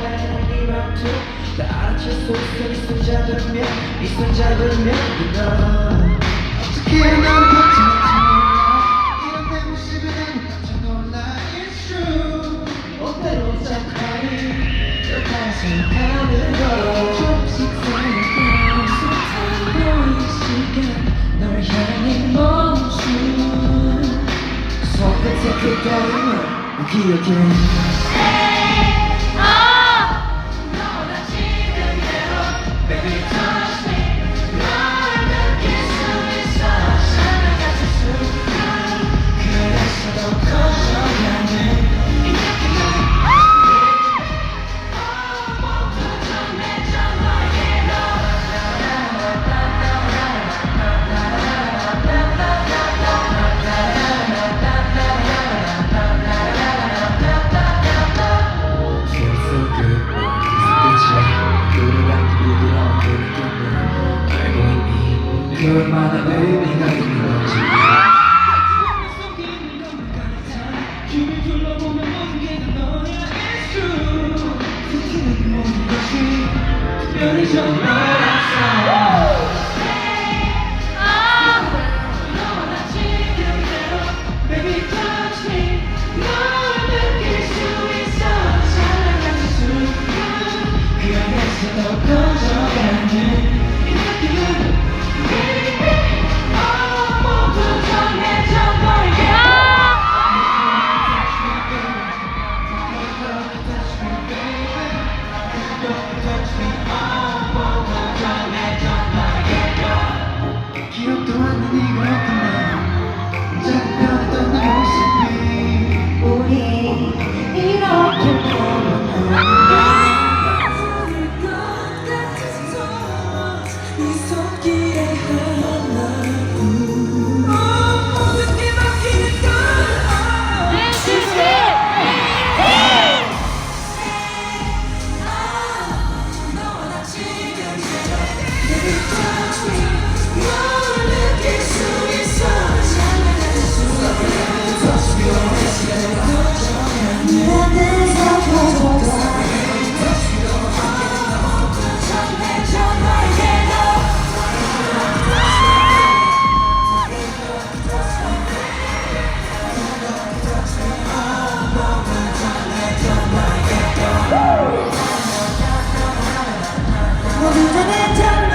다 알아챘어 이 손 잡으면 어떻게 난 버텨 이런 내 모습에 난 깜짝 놀라 It's true 어때로 착하니 그렇다 생각하는 거 조금씩 생각해 너의 시간 널 향해 멈춘 손끝에 그따위만 기억해 얼마나 의미가 있는 건지 주변 둘러보면 모든 게 다 너야 It's true 스치는 모든 것이 특별히 정말았어 너나 지금대로 Baby touch me 널 느낄 수 있어 찬란한 순간 그 안에서 더 커져가는 이 느낌은 기억도 않는 이거였던 나 작은 변했던 내 모습이 우리 이렇게 부를 것 같아서 네 손길에 하나뿐 모든 게 막히는 걸 너와 나 지금 Baby touch me 널 느낄 수 있어 찬란한 순간 touch me 오랜 시간을 거쳐가는 나는 사라졌어 모두 전해져